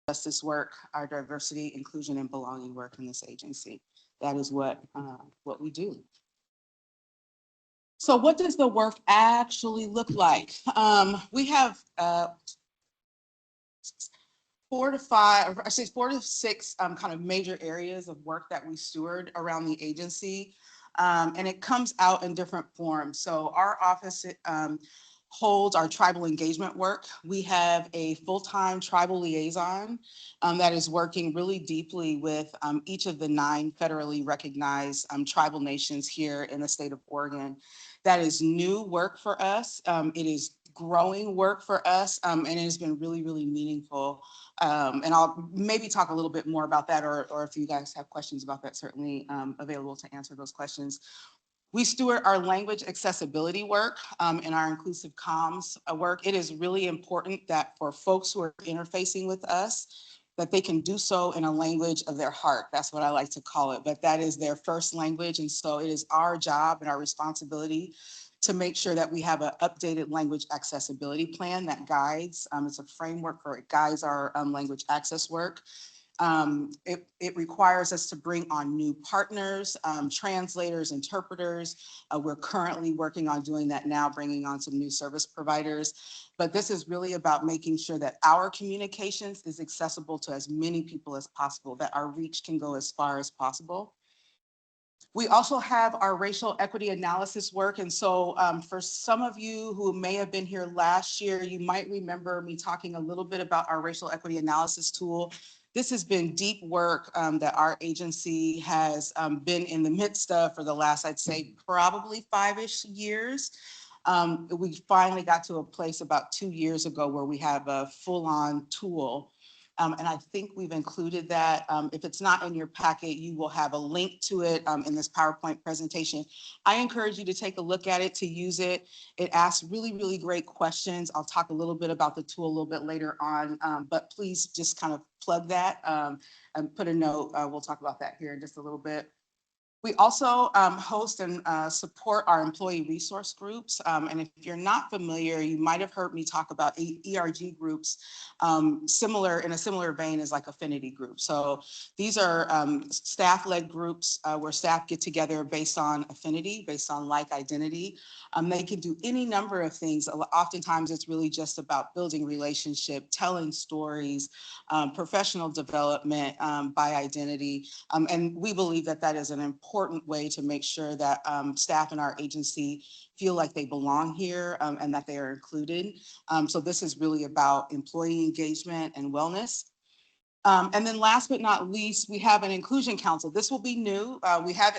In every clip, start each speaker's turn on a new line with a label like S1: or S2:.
S1: justice work, our diversity, inclusion, and belonging work in this agency. That is what we do. So what does the work actually look like? We have 4 to 6 kind of major areas of work that we steward around the agency. And it comes out in different forms. So our office holds our tribal engagement work. We have a full-time tribal liaison that is working really deeply with each of the 9 federally recognized tribal nations here in the state of Oregon. That is new work for us. It is growing work for us, and it has been really, really meaningful. And I'll maybe talk a little bit more about that, or if you guys have questions about that, certainly available to answer those questions. We steward our language accessibility work and our inclusive comms work. It is really important that for folks who are interfacing with us, that they can do so in a language of their heart. That's what I like to call it, but that is their first language. And so it is our job and our responsibility to make sure that we have an updated language accessibility plan that guides. It's a framework for it guides our language access work. It requires us to bring on new partners, translators, interpreters. We're currently working on doing that now, bringing on some new service providers. But this is really about making sure that our communications is accessible to as many people as possible, that our reach can go as far as possible. We also have our racial equity analysis work. And so for some of you who may have been here last year, you might remember me talking a little bit about our racial equity analysis tool. This has been deep work that our agency has been in the midst of for the last, I'd say, probably 5-ish years. We finally got to a place about 2 years ago where we have a full-on tool. And I think we've included that. If it's not in your packet, you will have a link to it in this PowerPoint presentation. I encourage you to take a look at it, to use it. It asks really, really great questions. I'll talk a little bit about the tool a little bit later on, but please just kind of plug that and put a note. We'll talk about that here in just a little bit. We also host and support our employee resource groups. And if you're not familiar, you might have heard me talk about ERG groups, in a similar vein as like affinity groups. So these are staff-led groups where staff get together based on affinity, based on like identity. They can do any number of things. Oftentimes it's really just about building relationship, telling stories, professional development by identity. And we believe that that is an important way to make sure that staff in our agency feel like they belong here and that they are included. So this is really about employee engagement and wellness. And then last but not least, we have an inclusion council. This will be new.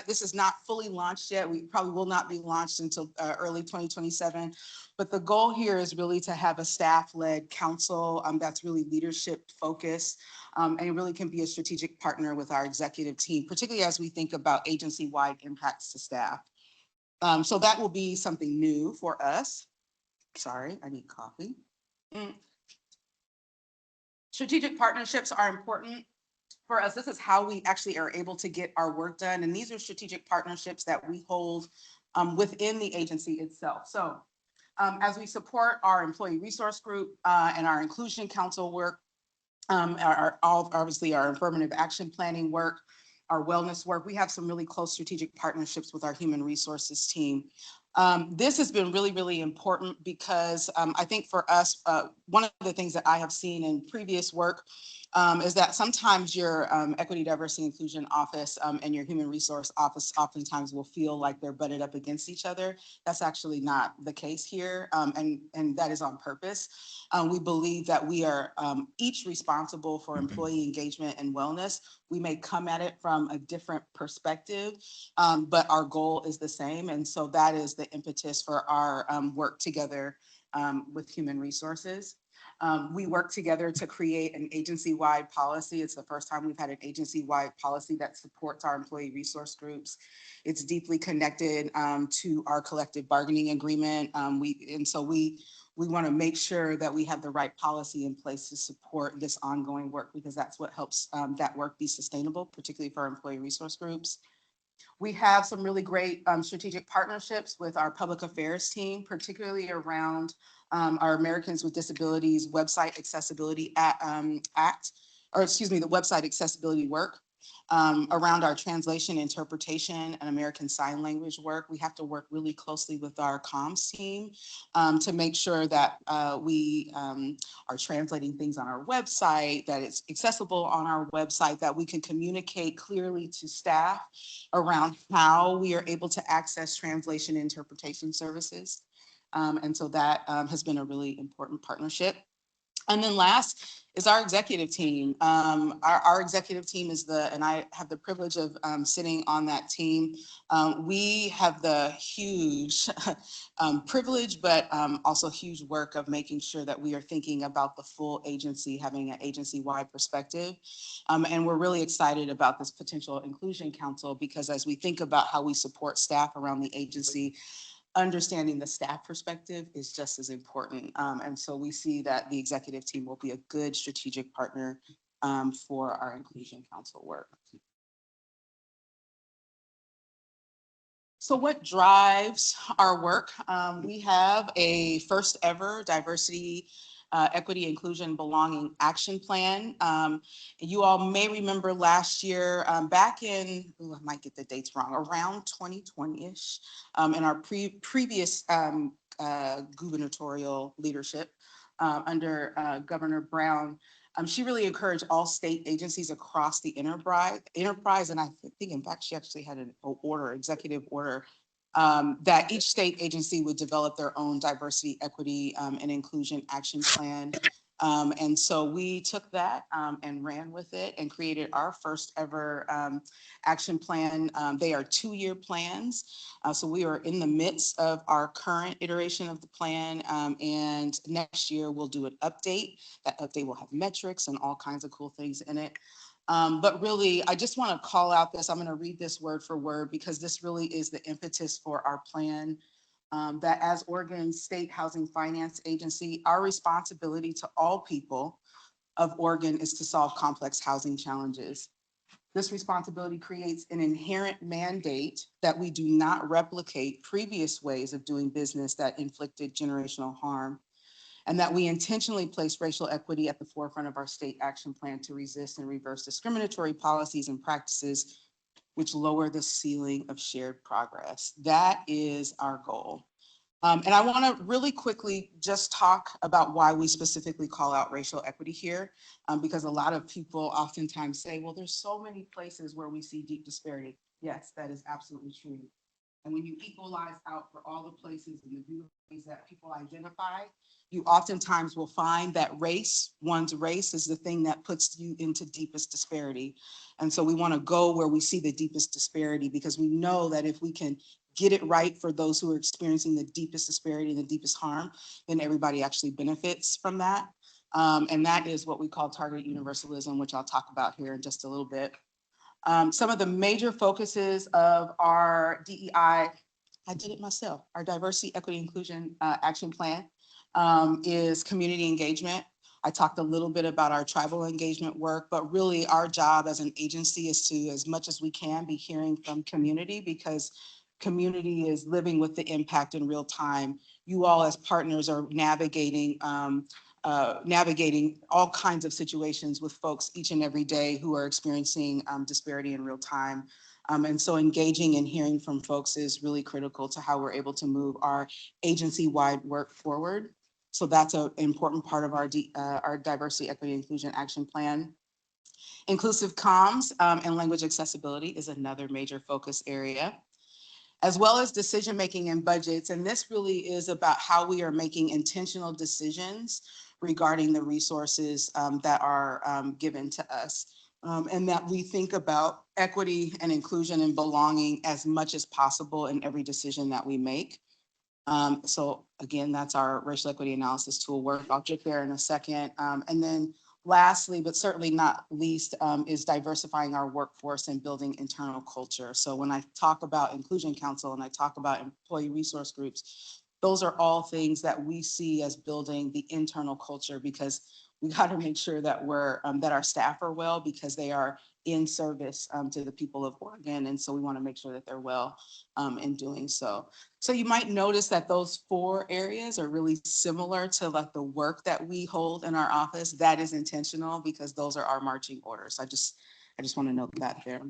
S1: This is not fully launched yet. We probably will not be launched until early 2027. But the goal here is really to have a staff-led council that's really leadership focused. And it really can be a strategic partner with our executive team, particularly as we think about agency-wide impacts to staff. So that will be something new for us. Sorry, I need coffee. Strategic partnerships are important for us. This is how we actually are able to get our work done. And these are strategic partnerships that we hold within the agency itself. So as we support our employee resource group and our inclusion council work, obviously our affirmative action planning work, our wellness work, we have some really close strategic partnerships with our human resources team. This has been really, really important because I think for us, one of the things that I have seen in previous work is that sometimes your equity, diversity, inclusion office and your human resource office oftentimes will feel like they're butted up against each other. That's actually not the case here, and that is on purpose. We believe that we are each responsible for employee engagement and wellness. We may come at it from a different perspective, but our goal is the same. And so that is the impetus for our work together with human resources. We work together to create an agency-wide policy. It's the first time we've had an agency-wide policy that supports our employee resource groups. It's deeply connected to our collective bargaining agreement. So we want to make sure that we have the right policy in place to support this ongoing work, because that's what helps that work be sustainable, particularly for our employee resource groups. We have some really great strategic partnerships with our public affairs team, particularly around our Americans with Disabilities Website Accessibility Act. or excuse me, the website accessibility work. Around our translation, interpretation, and American Sign Language work, we have to work really closely with our comms team to make sure that we are translating things on our website, that it's accessible on our website, that we can communicate clearly to staff around how we are able to access translation interpretation services. And so that has been a really important partnership. And then last is our executive team. Our executive team is and I have the privilege of sitting on that team. We have the huge privilege, but also huge work of making sure that we are thinking about the full agency, having an agency-wide perspective. And we're really excited about this potential inclusion council because as we think about how we support staff around the agency, understanding the staff perspective is just as important. And so we see that the executive team will be a good strategic partner for our Inclusion Council work. So what drives our work? We have a first ever diversity, equity, inclusion, belonging action plan. You all may remember last year, back in, I might get the dates wrong, around 2020-ish, in our previous gubernatorial leadership under Governor Brown, she really encouraged all state agencies across the enterprise, and I think in fact she actually had an executive order, that each state agency would develop their own diversity, equity, and inclusion action plan. And so we took that and ran with it and created our first ever action plan. They are 2-year plans. So we are in the midst of our current iteration of the plan. And next year we'll do an update. That update will have metrics and all kinds of cool things in it. But really, I just want to call out this. I'm going to read this word for word because this really is the impetus for our plan. That as Oregon State Housing Finance Agency, our responsibility to all people of Oregon is to solve complex housing challenges. This responsibility creates an inherent mandate that we do not replicate previous ways of doing business that inflicted generational harm, and that we intentionally place racial equity at the forefront of our state action plan to resist and reverse discriminatory policies and practices which lower the ceiling of shared progress. That is our goal. And I want to really quickly just talk about why we specifically call out racial equity here, because a lot of people oftentimes say, well, there's so many places where we see deep disparity. Yes, that is absolutely true. And when you equalize out for all the places and the beautiful ways that people identify, you oftentimes will find that one's race is the thing that puts you into deepest disparity. And so we want to go where we see the deepest disparity, because we know that if we can get it right for those who are experiencing the deepest disparity and the deepest harm, then everybody actually benefits from that. And that is what we call targeted universalism, which I'll talk about here in just a little bit. Some of the major focuses of our DEI, I did it myself, our diversity, equity, inclusion action plan is community engagement. I talked a little bit about our tribal engagement work, but really our job as an agency is to, as much as we can, be hearing from community, because community is living with the impact in real time. You all as partners are navigating all kinds of situations with folks each and every day who are experiencing disparity in real time. And so engaging and hearing from folks is really critical to how we're able to move our agency-wide work forward. So that's an important part of our diversity, equity, inclusion action plan. Inclusive comms and language accessibility is another major focus area, as well as decision-making and budgets. And this really is about how we are making intentional decisions regarding the resources that are given to us. And that we think about equity and inclusion and belonging as much as possible in every decision that we make. So again, that's our racial equity analysis tool work. I'll get there in a second. And then lastly, but certainly not least, is diversifying our workforce and building internal culture. So when I talk about Inclusion Council and I talk about employee resource groups, those are all things that we see as building the internal culture, because we got to make sure that that our staff are well because they are in service to the people of Oregon. And so we want to make sure that they're well in doing so. So you might notice that those 4 areas are really similar to like the work that we hold in our office. That is intentional because those are our marching orders. I just want to note that there.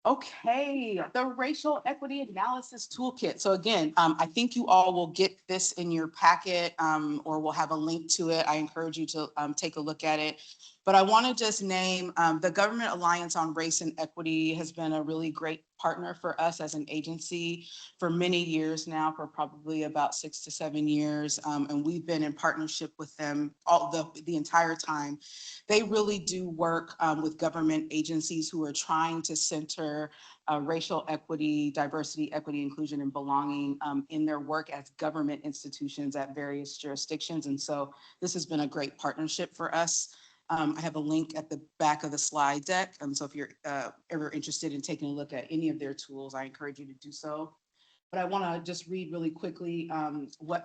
S1: Okay, the racial equity analysis toolkit. So again, I think you all will get this in your packet or we'll have a link to it. I encourage you to take a look at it. But I want to just name the Government Alliance on Race and Equity has been a really great partner for us as an agency for many years now, for probably about 6 to 7 years. And we've been in partnership with them all the entire time. They really do work with government agencies who are trying to center racial equity, diversity, equity, inclusion, and belonging in their work as government institutions at various jurisdictions. And so this has been a great partnership for us. I have a link at the back of the slide deck. So if you're ever interested in taking a look at any of their tools, I encourage you to do so. But I want to just read really quickly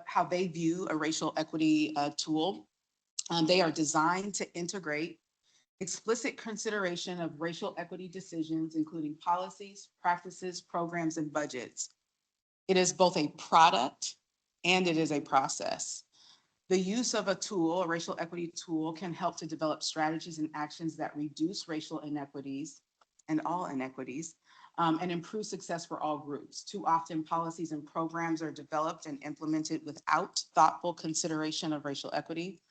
S1: how they view a racial equity tool. They are designed to integrate explicit consideration of racial equity decisions, including policies, practices, programs, and budgets. It is both a product and it is a process. The use of a tool, a racial equity tool, can help to develop strategies and actions that reduce racial inequities and all inequities and improve success for all groups. Too often, policies and programs are developed and implemented without thoughtful consideration of racial equity.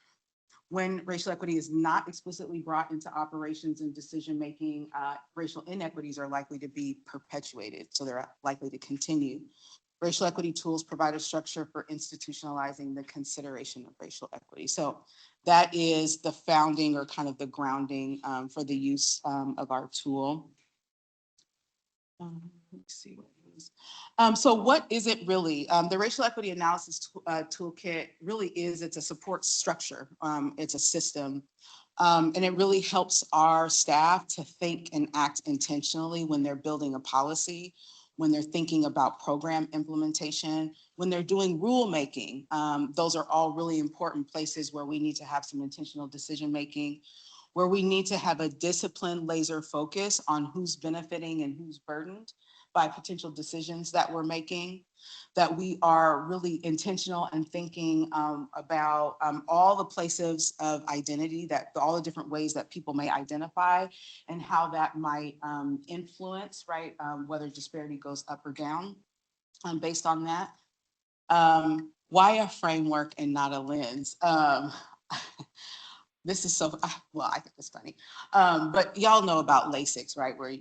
S1: When racial equity is not explicitly brought into operations and decision-making, racial inequities are likely to be perpetuated, so they're likely to continue. Racial equity tools provide a structure for institutionalizing the consideration of racial equity. So that is the founding or kind of the grounding for the use of our tool. Let's see what it is. So what is it really? The racial equity analysis toolkit really is, it's a support structure. It's a system. And it really helps our staff to think and act intentionally when they're building a policy, when they're thinking about program implementation, when they're doing rulemaking. Those are all really important places where we need to have some intentional decision-making, where we need to have a disciplined laser focus on who's benefiting and who's burdened by potential decisions that we're making, that we are really intentional and thinking about all the places of identity, that all the different ways that people may identify and how that might influence, right, whether disparity goes up or down based on that. Why a framework and not a lens? This is so, well, I think it's funny. But y'all know about LASIX, right? Where,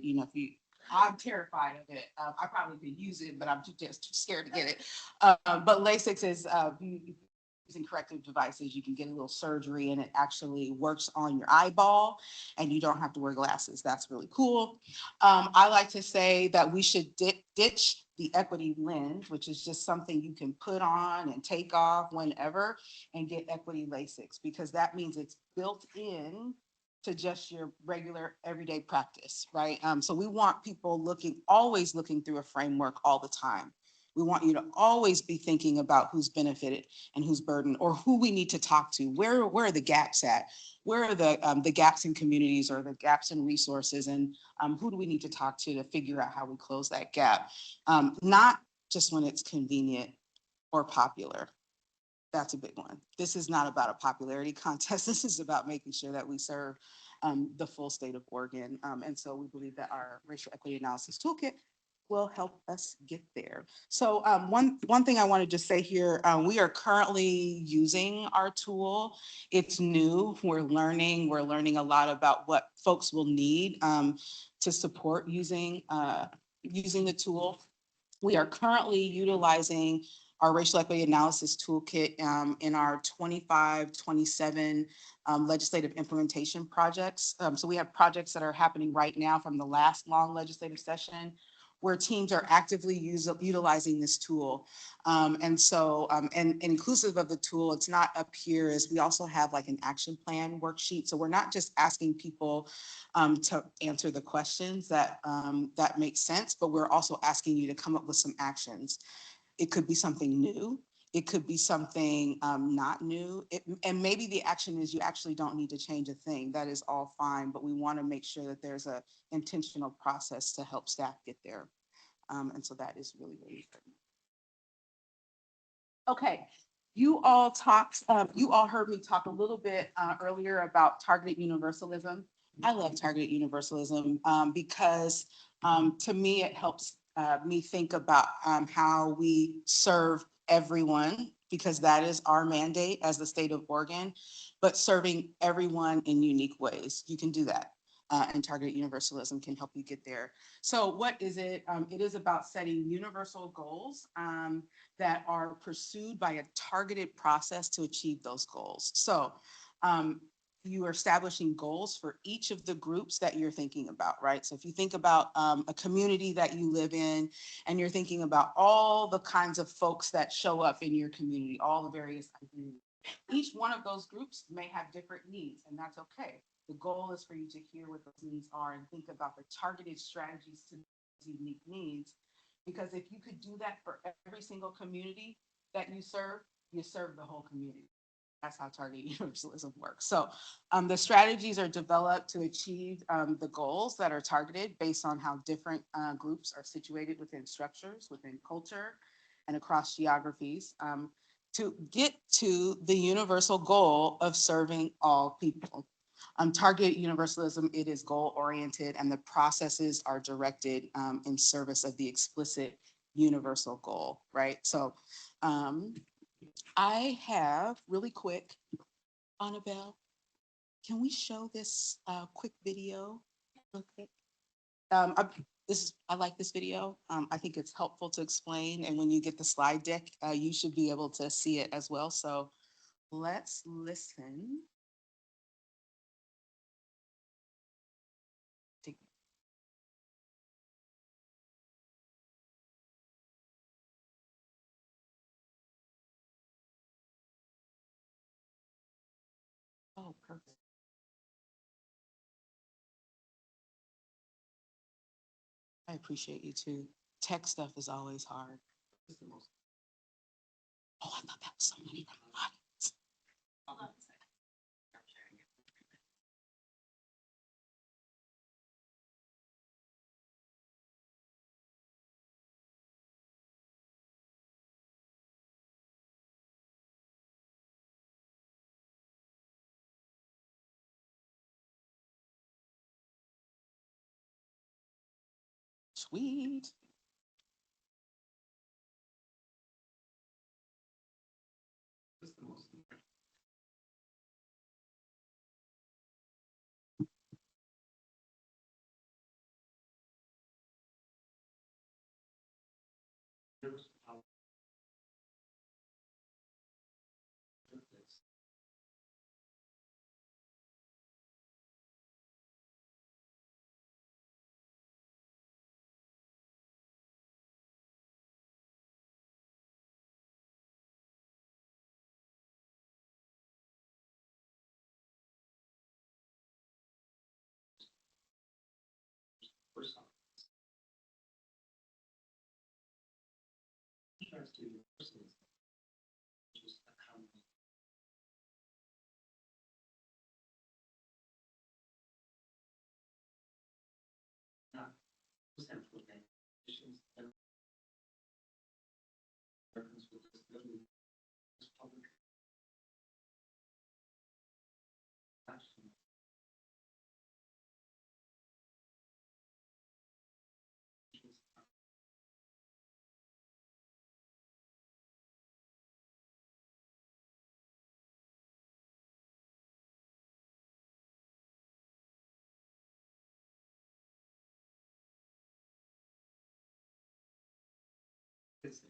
S1: I'm terrified of it. I probably could use it, but I'm just too scared to get it. But LASIX is using corrective devices. You can get a little surgery and it actually works on your eyeball and you don't have to wear glasses. That's really cool. I like to say that we should ditch the equity lens, which is just something you can put on and take off whenever, and get equity LASIX, because that means it's built in to just your regular everyday practice, right? So we want people always looking through a framework all the time. We want you to always be thinking about who's benefited and who's burdened, or who we need to talk to. Where are the gaps at? Where are the gaps in communities or the gaps in resources? And who do we need to talk to figure out how we close that gap? Not just when it's convenient or popular. That's a big one. This is not about a popularity contest. This is about making sure that we serve the full state of Oregon. And so we believe that our racial equity analysis toolkit will help us get there. So one thing I want to just say here, we are currently using our tool. It's new. We're learning a lot about what folks will need to support using the tool. We are currently utilizing our racial equity analysis toolkit in our 25-27 legislative implementation projects. So we have projects that are happening right now from the last long legislative session, where teams are actively utilizing this tool. And inclusive of the tool, it's not up here, is we also have like an action plan worksheet. So we're not just asking people to answer the questions that make sense, but we're also asking you to come up with some actions. It could be something new. It could be something not new. And maybe the action is you actually don't need to change a thing. That is all fine, but we want to make sure that there's a intentional process to help staff get there. And so that is really, really important. Okay, you all heard me talk a little bit earlier about targeted universalism. I love targeted universalism because to me, it helps me think about how we serve everyone, because that is our mandate as the state of Oregon, but serving everyone in unique ways. You can do that. And targeted universalism can help you get there. So what is it? It is about setting universal goals that are pursued by a targeted process to achieve those goals. So you are establishing goals for each of the groups that you're thinking about, right? So if you think about a community that you live in, and you're thinking about all the kinds of folks that show up in your community, all the various identities, each one of those groups may have different needs, and that's okay. The goal is for you to hear what those needs are and think about the targeted strategies to those unique needs. Because if you could do that for every single community that you serve the whole community. That's how targeted universalism works. So the strategies are developed to achieve the goals that are targeted based on how different groups are situated within structures, within culture, and across geographies, to get to the universal goal of serving all people. Targeted universalism, it is goal-oriented, and the processes are directed in service of the explicit universal goal, right? So I have really quick, Annabelle, can we show this quick video? Real quick? I like this video. I think it's helpful to explain, and when you get the slide deck, you should be able to see it as well. So let's listen. Oh, perfect. I appreciate you too. Tech stuff is always hard. Oh, I thought that was somebody from the audience. Hold on a second. Sweet. This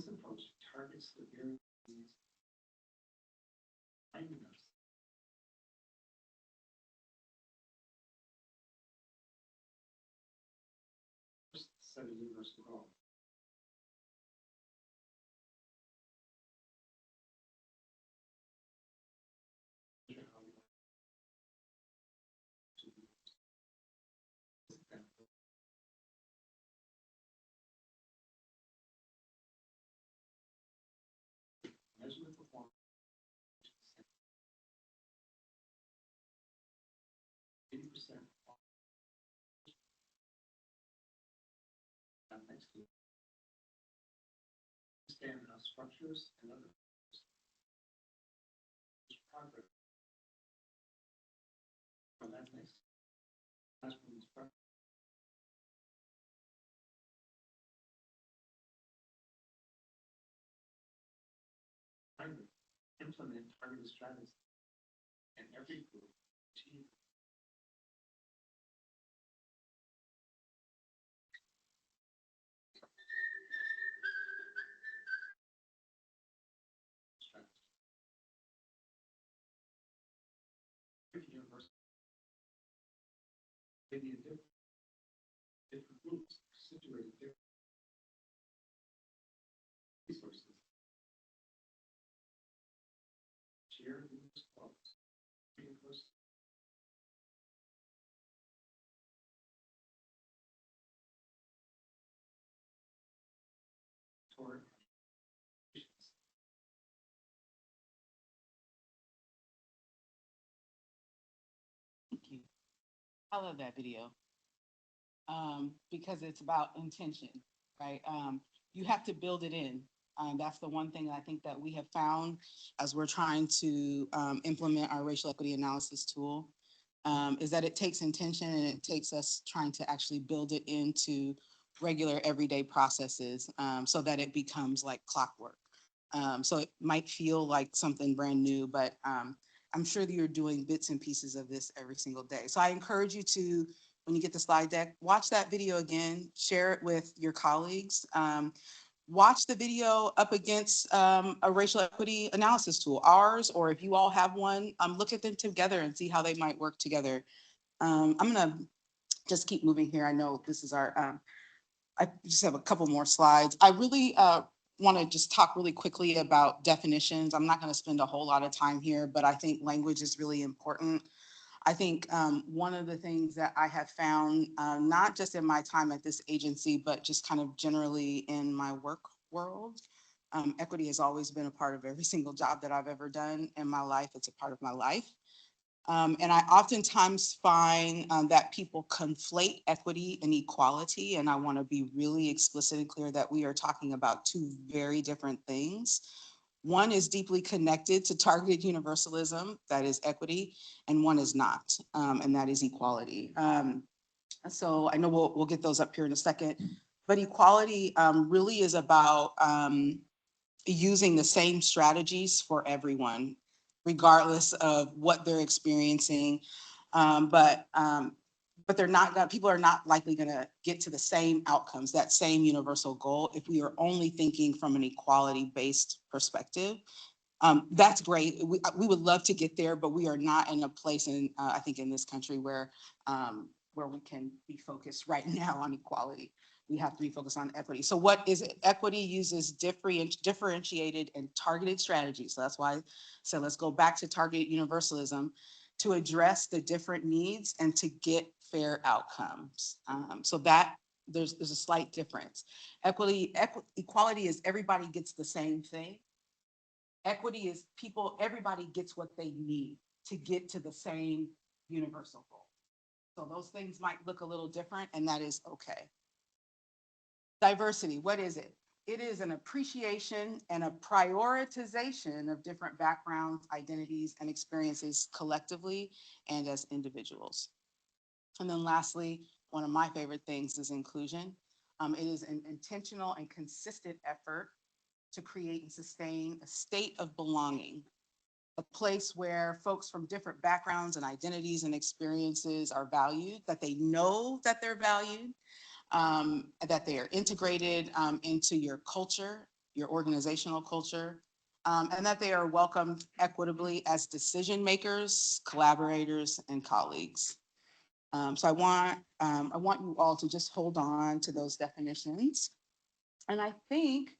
S1: approach targets the very finding us. First set of universal goals.
S2: to understand how structures and other progress. So that makes that's when it's progress. Trying to implement targeted strategies in every group achieve strategy. Universal. Maybe in different groups situated different resources. Share these clubs. Reinforce toward
S1: Thank you. I love that video. Because it's about intention, right? You have to build it in. That's the one thing I think that we have found as we're trying to implement our racial equity analysis tool, is that it takes intention and it takes us trying to actually build it into regular everyday processes, so that it becomes like clockwork. So it might feel like something brand new, but I'm sure that you're doing bits and pieces of this every single day. So I encourage you to, when you get the slide deck, watch that video again, share it with your colleagues. Watch the video up against a racial equity analysis tool, ours, or if you all have one, look at them together and see how they might work together. I'm gonna just keep moving here. I know this is our, I just have a couple more slides. I really want to just talk really quickly about definitions. I'm not going to spend a whole lot of time here, but I think language is really important. I think one of the things that I have found, not just in my time at this agency, but just kind of generally in my work world, equity has always been a part of every single job that I've ever done in my life. It's a part of my life. And I oftentimes find that people conflate equity and equality. And I want to be really explicit and clear that we are talking about two very different things. One is deeply connected to targeted universalism, that is equity, and one is not, and that is equality. So I know we'll get those up here in a second, but equality really is about using the same strategies for everyone, regardless of what they're experiencing. But they're not gonna, people are not likely gonna get to the same outcomes, that same universal goal, if we are only thinking from an equality-based perspective. That's great. We would love to get there, but we are not in a place in, I think in this country where we can be focused right now on equality. We have to be focused on equity. So what is it? Equity uses differentiated and targeted strategies. So that's why I said, let's go back to targeted universalism to address the different needs and to get fair outcomes. So that there's a slight difference. Equality is everybody gets the same thing. Equity is everybody gets what they need to get to the same universal goal. So those things might look a little different, and that is okay. Diversity, what is it? It is an appreciation and a prioritization of different backgrounds, identities, and experiences collectively and as individuals. And then lastly, one of my favorite things is inclusion. It is an intentional and consistent effort to create and sustain a state of belonging, a place where folks from different backgrounds and identities and experiences are valued, that they know that they're valued, that they are integrated into your culture, your organizational culture, and that they are welcomed equitably as decision makers, collaborators, and colleagues. So I want you all to just hold on to those definitions. And I think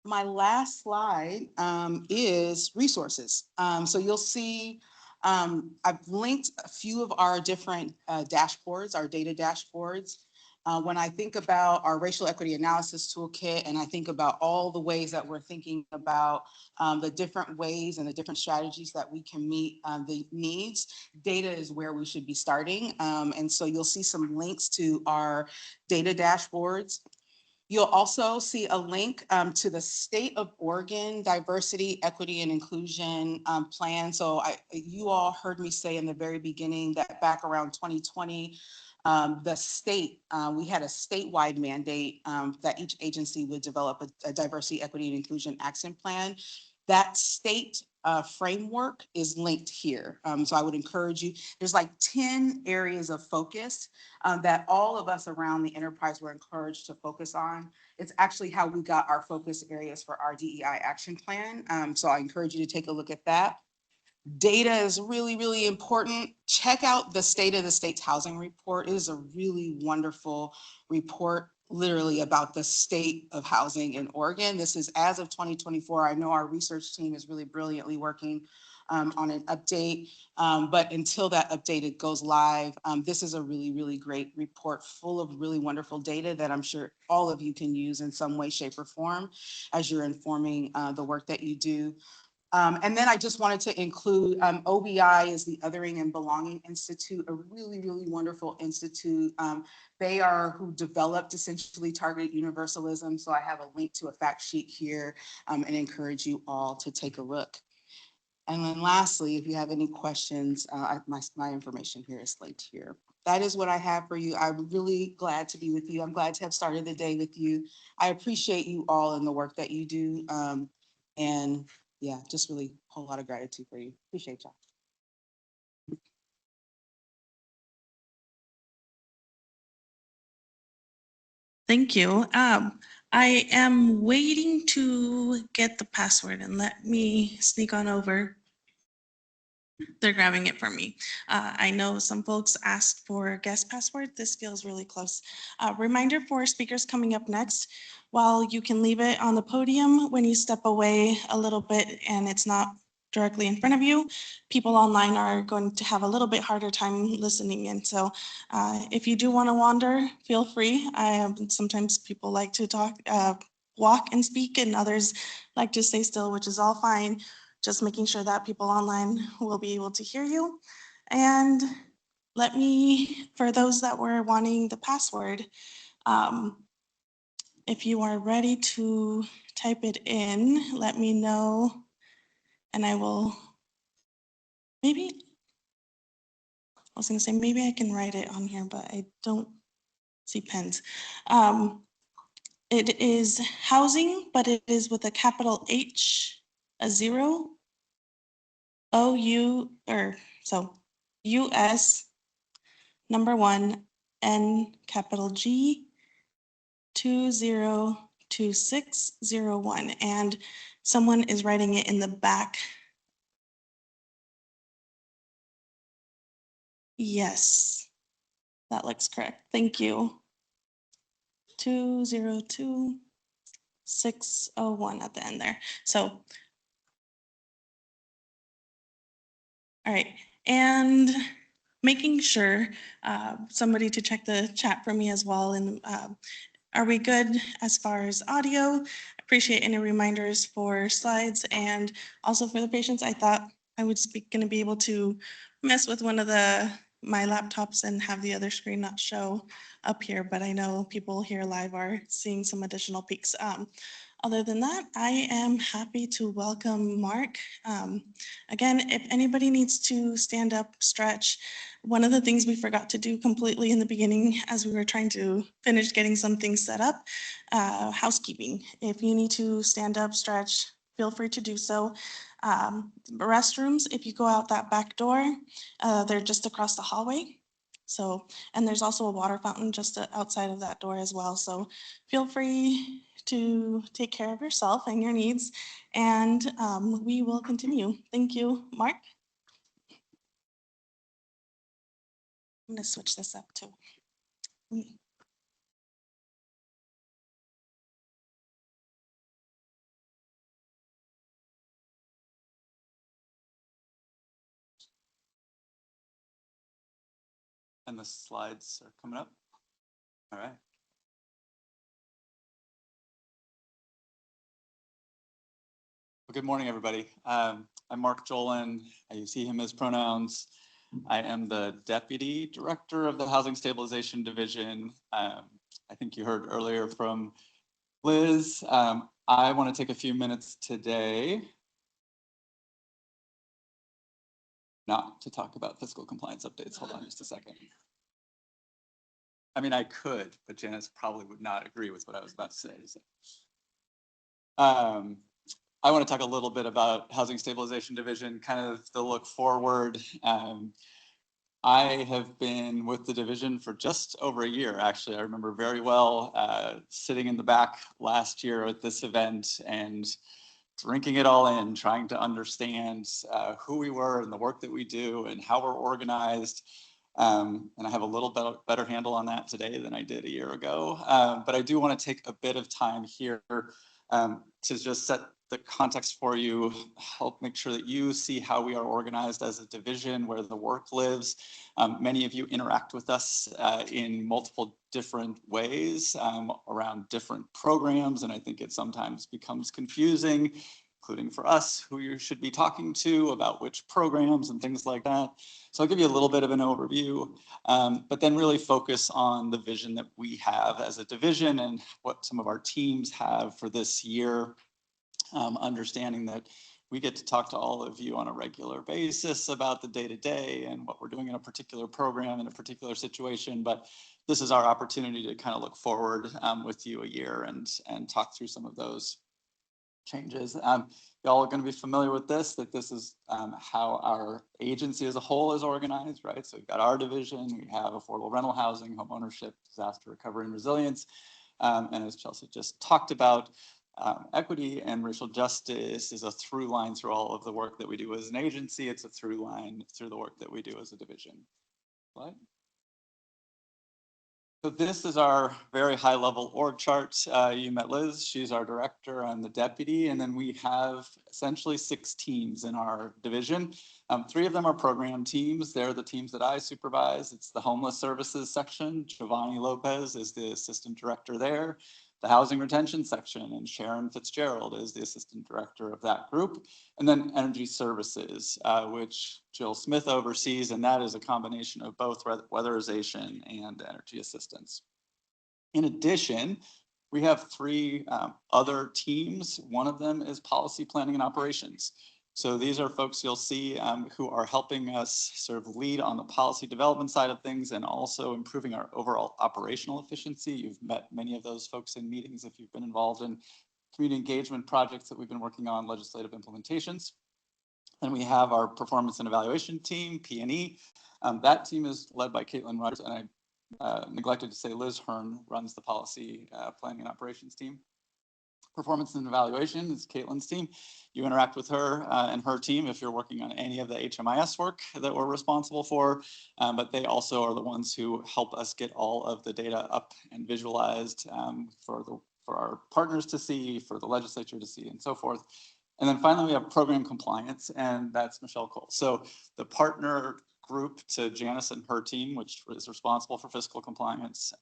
S1: my last slide is resources. So you'll see I've linked a few of our different dashboards, our data dashboards. When I think about our racial equity analysis toolkit, and I think about all the ways that we're thinking about the different ways and the different strategies that we can meet the needs, data is where we should be starting. And so you'll see some links to our data dashboards. You'll also see a link to the State of Oregon Diversity, Equity, and Inclusion Plan. So you all heard me say in the very beginning that back around 2020, the state, we had a statewide mandate that each agency would develop a diversity, equity, and inclusion action plan. That state framework is linked here. So I would encourage you, there's like 10 areas of focus that all of us around the enterprise were encouraged to focus on. It's actually how we got our focus areas for our DEI action plan. So I encourage you to take a look at that. Data is really, really important. Check out the State of the State's Housing Report. It is a really wonderful report, literally about the state of housing in Oregon. This is as of 2024. I know our research team is really brilliantly working on an update, but until that update goes live, this is a really, really great report full of really wonderful data that I'm sure all of you can use in some way, shape, or form as you're informing the work that you do. And then I just wanted to include OBI is the Othering and Belonging Institute, a really, really wonderful institute. They are who developed essentially targeted universalism. So I have a link to a fact sheet here and encourage you all to take a look. And then lastly, if you have any questions, my information here is linked here. That is what I have for you. I'm really glad to be with you. I'm glad to have started the day with you. I appreciate you all and the work that you do. And yeah, just really a whole lot of gratitude for you. Appreciate y'all.
S3: Thank you. I am waiting to get the password, and let me sneak on over. They're grabbing it for me. I know some folks asked for a guest password. This feels really close. Reminder for speakers coming up next, while you can leave it on the podium, when you step away a little bit and it's not directly in front of you, people online are going to have a little bit harder time listening in. So if you do want to wander, feel free. Sometimes people like to talk, walk and speak, and others like to stay still, which is all fine. Just making sure that people online will be able to hear you. And let me, for those that were wanting the password, if you are ready to type it in, let me know, and I will, maybe, I was gonna say, maybe I can write it on here, but I don't see pens. It is housing, but it is with a capital H, a 0, O-U, so US, number 1, N, capital G, 202601. And someone is writing it in the back. Yes, that looks correct. Thank you. 202601 at the end there. So, all right. And making sure somebody to check the chat for me as well. And are we good as far as audio? Appreciate any reminders for slides, and also for the patients. I thought I was going to be able to mess with one of my laptops and have the other screen not show up here, but I know people here live are seeing some additional peaks. Other than that, I am happy to welcome Mark. Again, if anybody needs to stand up, stretch, one of the things we forgot to do completely in the beginning as we were trying to finish getting some things set up, housekeeping. If you need to stand up, stretch, feel free to do so. Restrooms, if you go out that back door, they're just across the hallway. So, and there's also a water fountain just outside of that door as well. So feel free to take care of yourself and your needs, and we will continue. Thank you, Mark. I'm going to switch this up too.
S4: And the slides are coming up. All right. Well, good morning, everybody. I'm Mark Jolin. You see him as pronouns. I am the Deputy Director of the Housing Stabilization Division. I think you heard earlier from Liz, I want to take a few minutes today not to talk about fiscal compliance updates. Hold on just a second. I mean, I could, but Janice probably would not agree with what I was about to say. So. I want to talk a little bit about Housing Stabilization Division, kind of the look forward. I have been with the division for just over a year, actually. I remember very well sitting in the back last year at this event and drinking it all in, trying to understand who we were and the work that we do and how we're organized. And I have a little better handle on that today than I did a year ago. But I do want to take a bit of time here to just set the context for you, help make sure that you see how we are organized as a division, where the work lives. Many of you interact with us in multiple different ways around different programs, and I think it sometimes becomes confusing, including for us, who you should be talking to about which programs and things like that. So I'll give you a little bit of an overview, but then really focus on the vision that we have as a division and what some of our teams have for this year. Understanding that we get to talk to all of you on a regular basis about the day-to-day and what we're doing in a particular program in a particular situation, but this is our opportunity to kind of look forward with you a year and talk through some of those changes. Y'all are going to be familiar with this, that this is how our agency as a whole is organized, right? So we've got our division, we have affordable rental housing, home ownership, disaster recovery and resilience, and as Chelsea just talked about, equity and racial justice is a through line through all of the work that we do as an agency. It's a through line through the work that we do as a division. What? So this is our very high level org chart. You met Liz, she's our director, I'm the deputy, and then we have essentially 6 teams in our division. 3 of them are program teams. They're the teams that I supervise. It's the homeless services section. Giovanni Lopez is the assistant director there. The housing retention section, and Sharon Fitzgerald is the assistant director of that group. And then energy services, which Jill Smith oversees, and that is a combination of both weatherization and energy assistance. In addition, we have 3 other teams. One of them is policy planning and operations. So these are folks you'll see who are helping us sort of lead on the policy development side of things and also improving our overall operational efficiency. You've met many of those folks in meetings if you've been involved in community engagement projects that we've been working on, legislative implementations. And we have our performance and evaluation team, P&E. That team is led by Caitlin Rogers, and I neglected to say Liz Hearn runs the policy planning and operations team. Performance and evaluation is Caitlin's team. You interact with her and her team if you're working on any of the HMIS work that we're responsible for, but they also are the ones who help us get all of the data up and visualized for our partners to see, for the legislature to see, and so forth. And then finally, we have program compliance, and that's Michelle Cole. So the partner group to Janice and her team, which is responsible for fiscal compliance,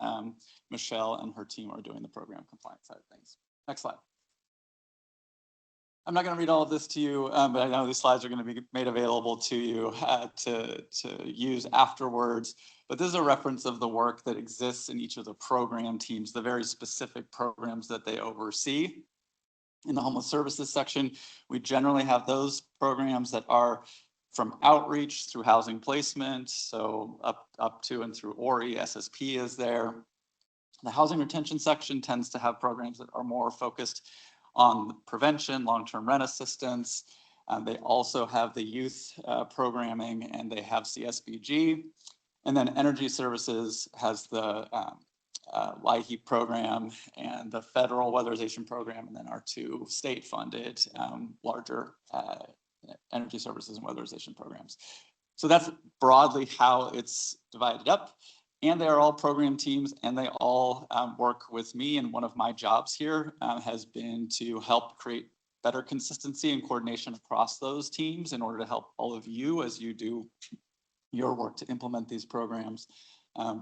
S4: Michelle and her team are doing the program compliance side of things. Next slide. I'm not going to read all of this to you, but I know these slides are going to be made available to you to use afterwards. But this is a reference of the work that exists in each of the program teams, the very specific programs that they oversee. In the homeless services section, we generally have those programs that are from outreach through housing placement, so up to and through ORI, SSP is there. The housing retention section tends to have programs that are more focused on prevention, long-term rent assistance. They also have the youth programming, and they have CSBG. And then energy services has the LIHEAP program and the federal weatherization program, and then our 2 state-funded larger energy services and weatherization programs. So that's broadly how it's divided up. And they are all program teams, and they all work with me. And one of my jobs here has been to help create better consistency and coordination across those teams in order to help all of you as you do your work to implement these programs.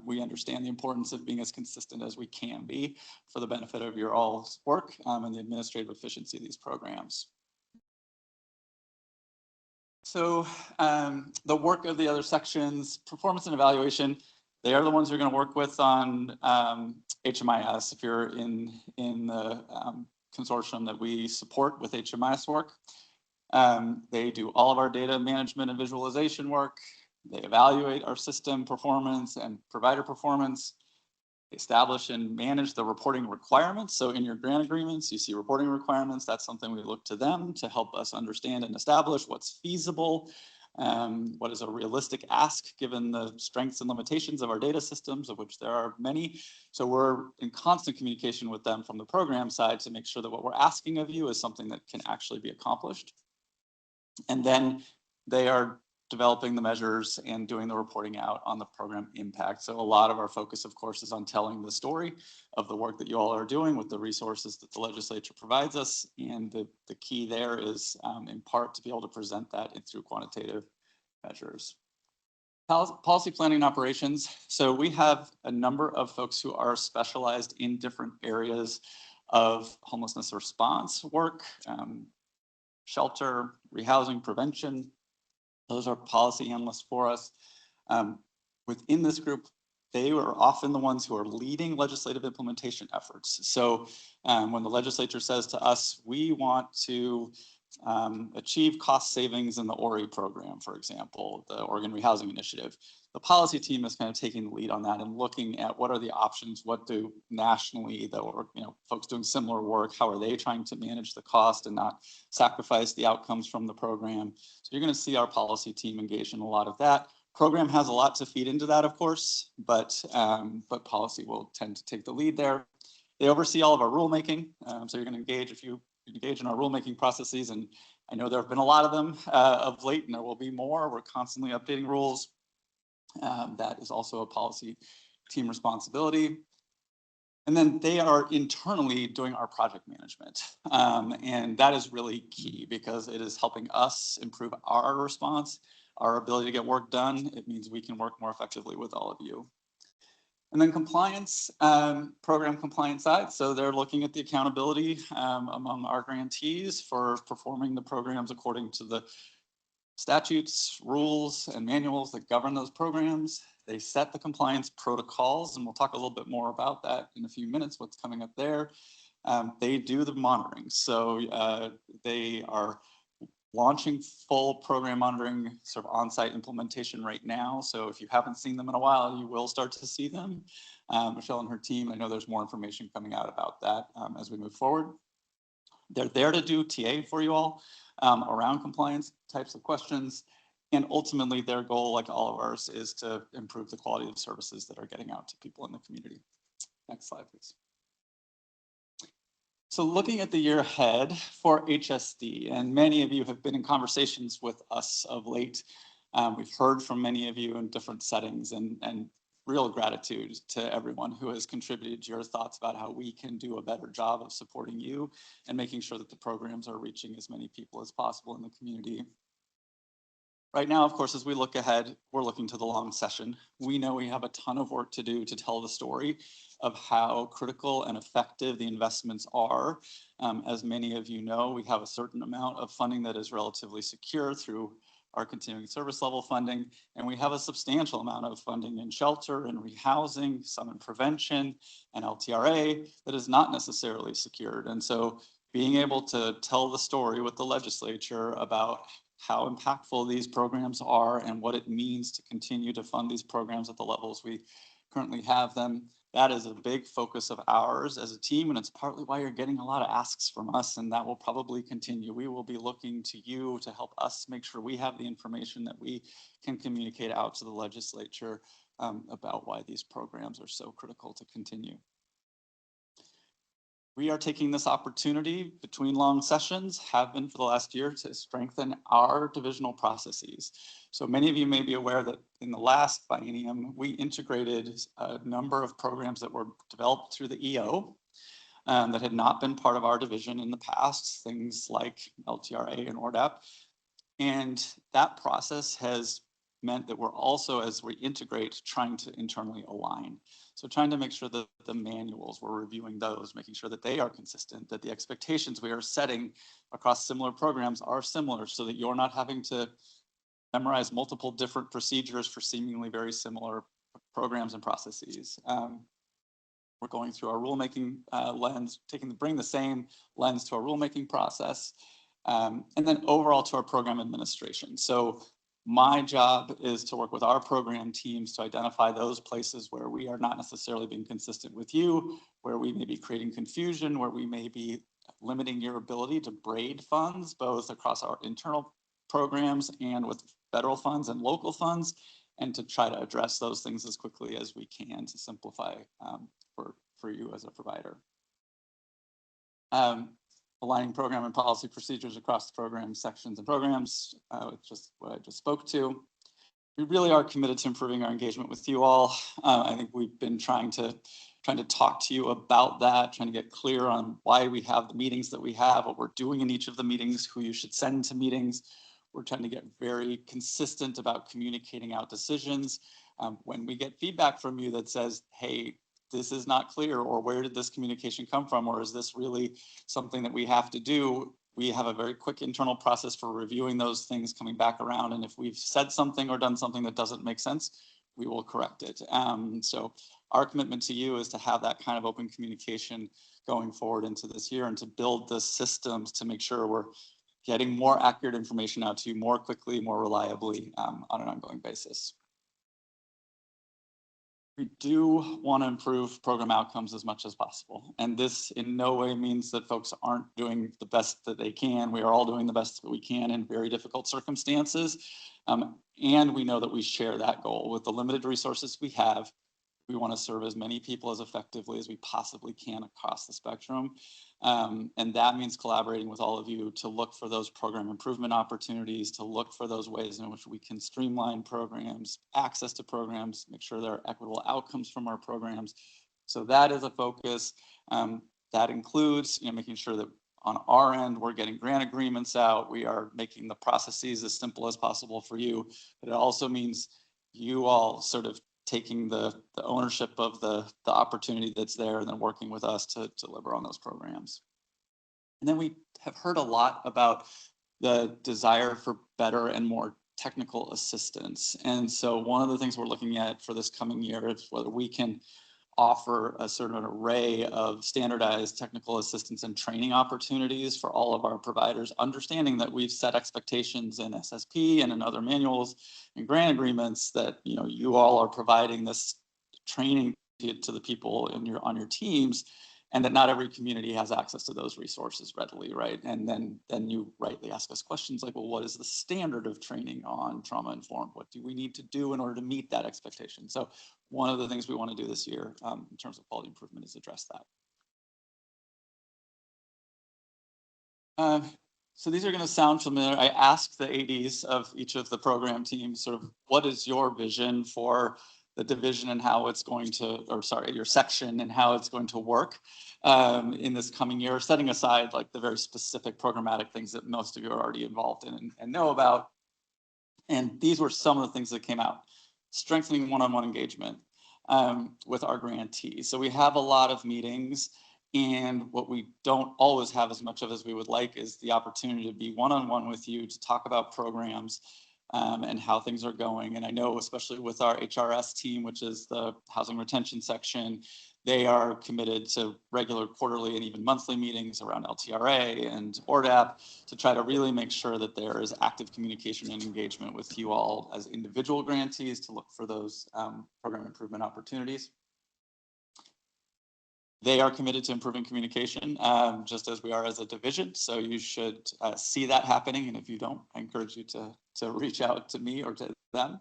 S4: We understand the importance of being as consistent as we can be for the benefit of your all's work and the administrative efficiency of these programs. So the work of the other sections, performance and evaluation, They are the ones who are going to work with on HMIS if you're in the consortium that we support with HMIS work. They do all of our data management and visualization work. They evaluate our system performance and provider performance. They establish and manage the reporting requirements. So in your grant agreements, you see reporting requirements. That's something we look to them to help us understand and establish what's feasible, what is a realistic ask given the strengths and limitations of our data systems, of which there are many. So we're in constant communication with them from the program side to make sure that what we're asking of you is something that can actually be accomplished. And then they are developing the measures and doing the reporting out on the program impact. So a lot of our focus, of course, is on telling the story of the work that you all are doing with the resources that the legislature provides us. And the key there is in part to be able to present that through quantitative measures. Policy planning and operations. So we have a number of folks who are specialized in different areas of homelessness response work, shelter, rehousing, prevention. Those are policy analysts for us. Within this group, they are often the ones who are leading legislative implementation efforts. So when the legislature says to us, we want to achieve cost savings in the ORI program, for example, the Oregon Rehousing Initiative, the policy team is kind of taking the lead on that and looking at what are the options, what do nationally, folks doing similar work, how are they trying to manage the cost and not sacrifice the outcomes from the program. So you're going to see our policy team engaged in a lot of that. Program has a lot to feed into that, of course, but policy will tend to take the lead there. They oversee all of our rulemaking, so you're going to engage if you engage in our rulemaking processes, and I know there have been a lot of them of late, and there will be more. We're constantly updating rules. That is also a policy team responsibility. And then they are internally doing our project management. And that is really key because it is helping us improve our response, our ability to get work done. It means we can work more effectively with all of you. And then compliance, program compliance side. So they're looking at the accountability among our grantees for performing the programs according to the statutes, rules, and manuals that govern those programs. They set the compliance protocols, and we'll talk a little bit more about that in a few minutes, what's coming up there. They do the monitoring. So they are launching full program monitoring sort of on-site implementation right now. So if you haven't seen them in a while, you will start to see them. Michelle and her team, I know there's more information coming out about that as we move forward. They're there to do TA for you all around compliance types of questions. And ultimately their goal, like all of ours, is to improve the quality of services that are getting out to people in the community. Next slide, please. So looking at the year ahead for HSD, and many of you have been in conversations with us of late. We've heard from many of you in different settings, and real gratitude to everyone who has contributed your thoughts about how we can do a better job of supporting you and making sure that the programs are reaching as many people as possible in the community. Right now, of course, as we look ahead, we're looking to the long session. We know we have a ton of work to do to tell the story of how critical and effective the investments are. As many of you know, we have a certain amount of funding that is relatively secure through our continuing service level funding, and we have a substantial amount of funding in shelter and rehousing, some in prevention and LTRA that is not necessarily secured. And so being able to tell the story with the legislature about how impactful these programs are and what it means to continue to fund these programs at the levels we currently have them. That is a big focus of ours as a team, and it's partly why you're getting a lot of asks from us, and that will probably continue. We will be looking to you to help us make sure we have the information that we can communicate out to the legislature about why these programs are so critical to continue. We are taking this opportunity between long sessions, have been for the last year, to strengthen our divisional processes. So many of you may be aware that in the last biennium, we integrated a number of programs that were developed through the EO that had not been part of our division in the past, things like LTRA and ORDAP. And that process has meant that we're also, as we integrate, trying to internally align. So trying to make sure that the manuals, we're reviewing those, making sure that they are consistent, that the expectations we are setting across similar programs are similar so that you're not having to memorize multiple different procedures for seemingly very similar programs and processes. We're going through our rulemaking lens, bring the same lens to our rulemaking process, and then overall to our program administration. So my job is to work with our program teams to identify those places where we are not necessarily being consistent with you, where we may be creating confusion, where we may be limiting your ability to braid funds, both across our internal programs and with federal funds and local funds, and to try to address those things as quickly as we can to simplify for you as a provider. Aligning program and policy procedures across the program sections and programs, just what I just spoke to. We really are committed to improving our engagement with you all. I think we've been trying to talk to you about that, trying to get clear on why we have the meetings that we have, what we're doing in each of the meetings, who you should send to meetings. We're trying to get very consistent about communicating out decisions. When we get feedback from you that says, hey, this is not clear, or where did this communication come from, or is this really something that we have to do? We have a very quick internal process for reviewing those things, coming back around, and if we've said something or done something that doesn't make sense, we will correct it. So our commitment to you is to have that kind of open communication going forward into this year, and to build the systems to make sure we're getting more accurate information out to you more quickly, more reliably on an ongoing basis. We do want to improve program outcomes as much as possible. And this in no way means that folks aren't doing the best that they can. We are all doing the best that we can in very difficult circumstances. And we know that we share that goal. With the limited resources we have, we want to serve as many people as effectively as we possibly can across the spectrum. And that means collaborating with all of you to look for those program improvement opportunities, to look for those ways in which we can streamline programs, access to programs, make sure there are equitable outcomes from our programs. So that is a focus. That includes making sure that on our end, we're getting grant agreements out. We are making the processes as simple as possible for you. But it also means you all sort of taking the ownership of the opportunity that's there, and then working with us to deliver on those programs. And then we have heard a lot about the desire for better and more technical assistance. And so one of the things we're looking at for this coming year is whether we can offer a sort of an array of standardized technical assistance and training opportunities for all of our providers, understanding that we've set expectations in SSP and in other manuals and grant agreements that you all are providing this training to the people on your teams, and that not every community has access to those resources readily, right? And then you rightly ask us questions like, well, what is the standard of training on trauma-informed? What do we need to do in order to meet that expectation? So one of the things we want to do this year in terms of quality improvement is address that. So these are going to sound familiar. I asked the ADs of each of the program teams sort of, what is your vision for the division and how it's going to, your section and how it's going to work in this coming year, setting aside like the very specific programmatic things that most of you are already involved in and know about. And these were some of the things that came out. Strengthening one-on-one engagement with our grantees. So we have a lot of meetings, and what we don't always have as much of as we would like is the opportunity to be one-on-one with you, to talk about programs and how things are going. And I know, especially with our HRS team, which is the housing retention section, they are committed to regular quarterly and even monthly meetings around LTRA and ORDAP to try to really make sure that there is active communication and engagement with you all as individual grantees to look for those program improvement opportunities. They are committed to improving communication, just as we are as a division. So you should see that happening. And if you don't, I encourage you to reach out to me or to them.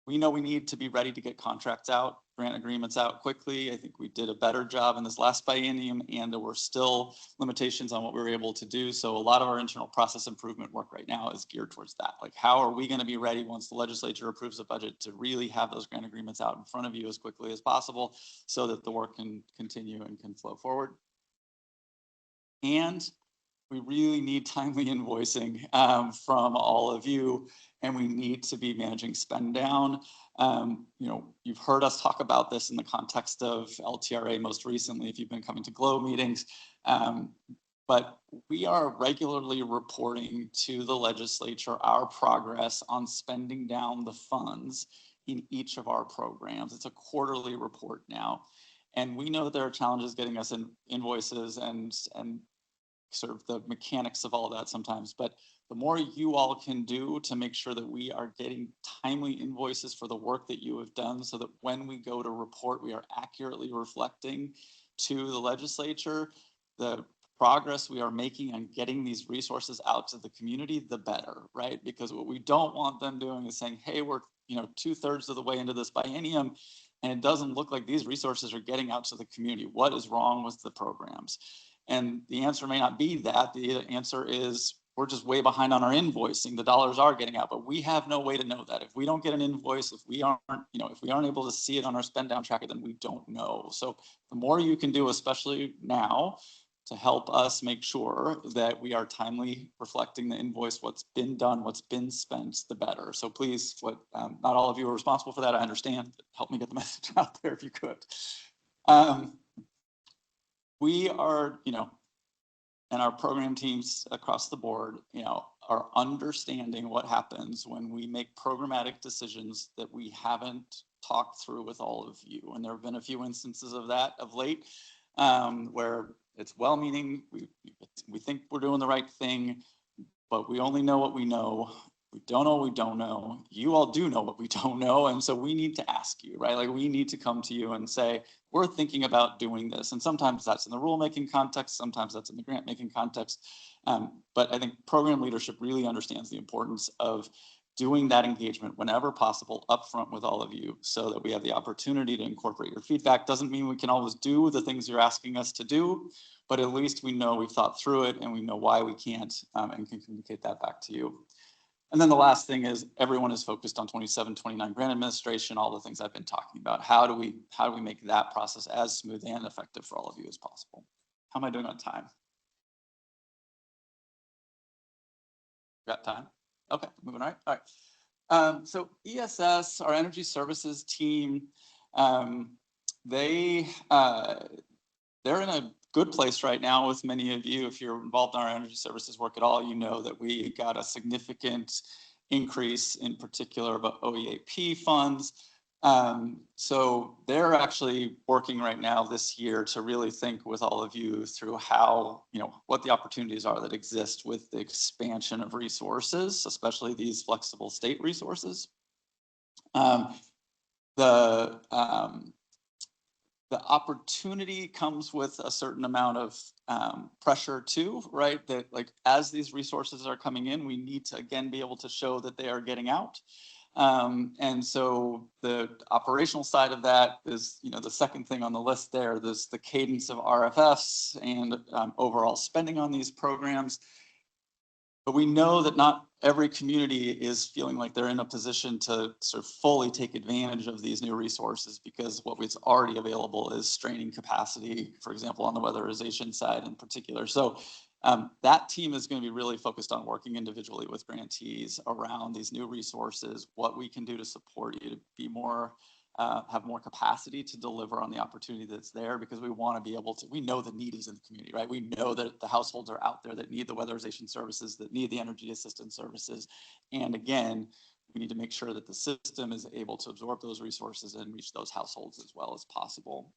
S4: We know we need to be ready to get contracts out, grant agreements out quickly. I think we did a better job in this last biennium, and there were still limitations on what we were able to do. So a lot of our internal process improvement work right now is geared towards that. Like, how are we going to be ready once the legislature approves a budget to really have those grant agreements out in front of you as quickly as possible so that the work can continue and can flow forward. And we really need timely invoicing from all of you, and we need to be managing spend down. You've heard us talk about this in the context of LTRA most recently, if you've been coming to GLOW meetings, but we are regularly reporting to the legislature our progress on spending down the funds in each of our programs. It's a quarterly report now. And we know that there are challenges getting us in invoices and sort of the mechanics of all of that sometimes. But the more you all can do to make sure that we are getting timely invoices for the work that you have done, so that when we go to report, we are accurately reflecting to the legislature the progress we are making on getting these resources out to the community, the better, right? Because what we don't want them doing is saying, hey, we're 2/3 of the way into this biennium, and it doesn't look like these resources are getting out to the community. What is wrong with the programs? And the answer may not be that. The answer is we're just way behind on our invoicing. The dollars are getting out, but we have no way to know that. If we don't get an invoice, if we aren't able to see it on our spend down tracker, then we don't know. So the more you can do, especially now, to help us make sure that we are timely reflecting the invoice, what's been done, what's been spent, the better. So please, not all of you are responsible for that, I understand. Help me get the message out there if you could. We are, and our program teams across the board, are understanding what happens when we make programmatic decisions that we haven't talked through with all of you. And there have been a few instances of that of late, where it's well-meaning, we think we're doing the right thing, but we only know what we know. We don't know what we don't know. You all do know what we don't know. And so we need to ask you, right? Like, we need to come to you and say, we're thinking about doing this. And sometimes that's in the rulemaking context, sometimes that's in the grant making context. But I think program leadership really understands the importance of doing that engagement whenever possible upfront with all of you, so that we have the opportunity to incorporate your feedback. Doesn't mean we can always do the things you're asking us to do, but at least we know we've thought through it and we know why we can't, and can communicate that back to you. And then the last thing is everyone is focused on 27, 29 grant administration, all the things I've been talking about. How do we make that process as smooth and effective for all of you as possible? How am I doing on time? Got time? Okay, moving right. All right. So ESS, our energy services team, they're in a good place right now with many of you. If you're involved in our energy services work at all, you know that we got a significant increase in particular of OEAP funds. So they're actually working right now this year to really think with all of you through how, what the opportunities are that exist with the expansion of resources, especially these flexible state resources. The opportunity comes with a certain amount of pressure too, right? That, like, as these resources are coming in, we need to again be able to show that they are getting out. And so the operational side of that is, the second thing on the list there. There's the cadence of RFFs and overall spending on these programs. But we know that not every community is feeling like they're in a position to sort of fully take advantage of these new resources, because what was already available is straining capacity, for example, on the weatherization side in particular. So that team is going to be really focused on working individually with grantees around these new resources, what we can do to support you to be more, have more capacity to deliver on the opportunity that's there, because we want to be able to, we know the need is in the community, right? We know that the households are out there that need the weatherization services, that need the energy assistance services. And again, we need to make sure that the system is able to absorb those resources and reach those households as well as possible.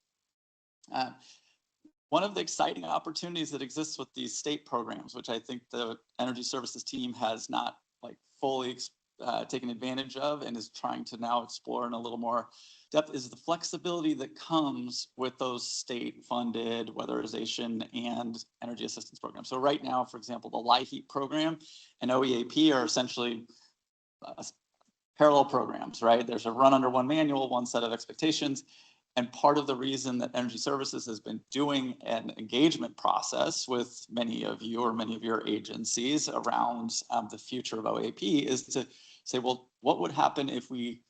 S4: One of the exciting opportunities that exists with these state programs, which I think the energy services team has not fully taken advantage of and is trying to now explore in a little more depth, is the flexibility that comes with those state-funded weatherization and energy assistance programs. So right now, for example, the LIHEAP program and OEAP are essentially parallel programs, right? There's a run under one manual, one set of expectations. And part of the reason that Energy Services has been doing an engagement process with many of you or many of your agencies around the future of OAP is to say, well, what would happen if we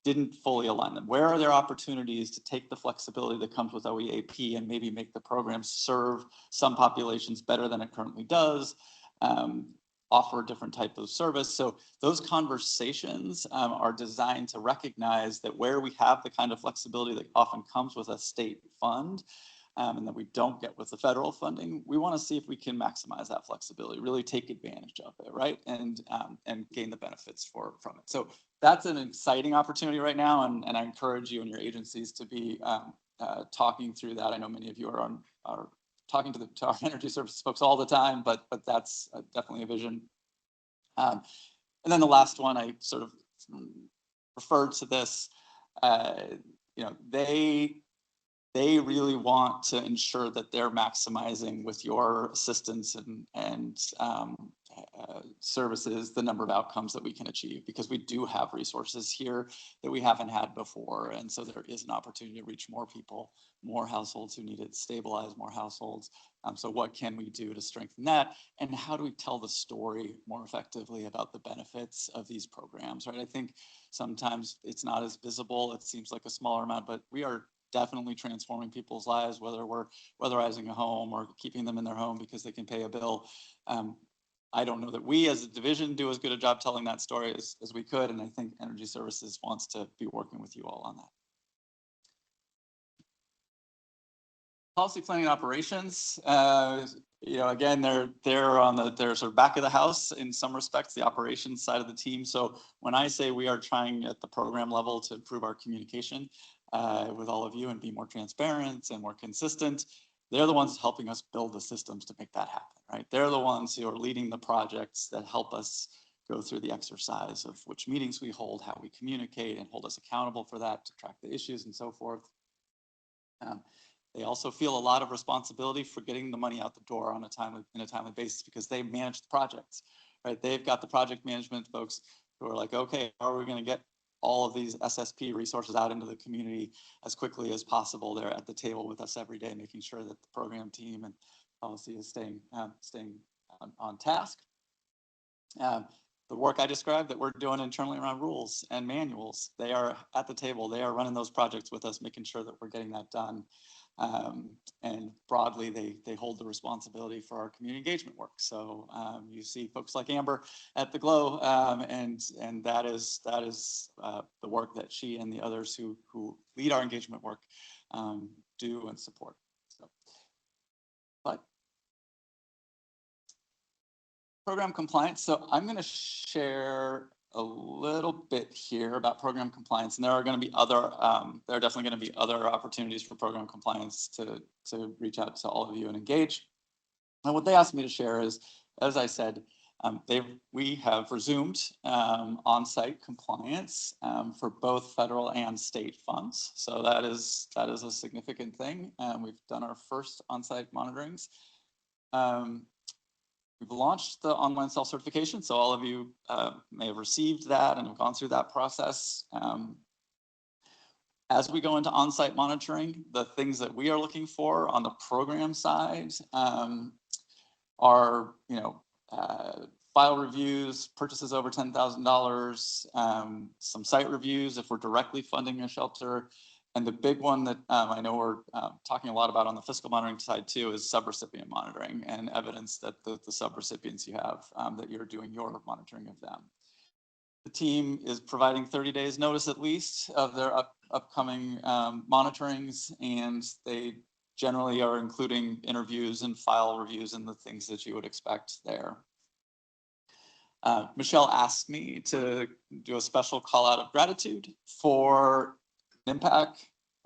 S4: didn't fully align them? Where are there opportunities to take the flexibility that comes with OEAP and maybe make the program serve some populations better than it currently does? Offer a different type of service. So those conversations are designed to recognize that where we have the kind of flexibility that often comes with a state fund, and that we don't get with the federal funding, we want to see if we can maximize that flexibility, really take advantage of it, right? And gain the benefits from it. So that's an exciting opportunity right now, and I encourage you and your agencies to be talking through that. I know many of you are talking to our energy services folks all the time, but that's definitely a vision. And then the last one, I sort of referred to this. You know, they really want to ensure that they're maximizing with your assistance and services the number of outcomes that we can achieve, because we do have resources here that we haven't had before. And so there is an opportunity to reach more people, more households who need it, stabilize more households. So what can we do to strengthen that? And how do we tell the story more effectively about the benefits of these programs, right? I think sometimes it's not as visible. It seems like a smaller amount, but we are definitely transforming people's lives, whether we're weatherizing a home or keeping them in their home because they can pay a bill. I don't know that we as a division do as good a job telling that story as we could, and I think Energy Services wants to be working with you all on that. Policy planning and operations, you know, again, they're sort of back of the house in some respects, the operations side of the team. So when I say we are trying at the program level to improve our communication with all of you and be more transparent and more consistent, they're the ones helping us build the systems to make that happen, right? They're the ones who are leading the projects that help us go through the exercise of which meetings we hold, how we communicate, and hold us accountable for that, to track the issues and so forth. They also feel a lot of responsibility for getting the money out the door on in a timely basis, because they manage the projects, right? They've got the project management folks who are like, okay, how are we going to get all of these SSP resources out into the community as quickly as possible? They're at the table with us every day, making sure that the program team and policy is staying on task. The work I described that we're doing internally around rules and manuals, they are at the table. They are running those projects with us, making sure that we're getting that done. And broadly, they hold the responsibility for our community engagement work. So you see folks like Amber at the Glow, and that is the work that she and the others who lead our engagement work do and support. So, but program compliance. So I'm going to share a little bit here about program compliance, and there are going to be other, there are definitely going to be other opportunities for program compliance to reach out to all of you and engage. And what they asked me to share is, as I said, we have resumed on-site compliance for both federal and state funds. So that is a significant thing. We've done our first on-site monitorings. We've launched the online self-certification, so all of you may have received that and have gone through that process. As we go into on-site monitoring, the things that we are looking for on the program side are, you know, file reviews, purchases over $10,000, some site reviews if we're directly funding a shelter. And the big one that I know we're talking a lot about on the fiscal monitoring side too is subrecipient monitoring, and evidence that the subrecipients you have, that you're doing your monitoring of them. The team is providing 30 days notice at least of their upcoming monitorings, and they generally are including interviews and file reviews and the things that you would expect there. Michelle asked me to do a special call out of gratitude for impact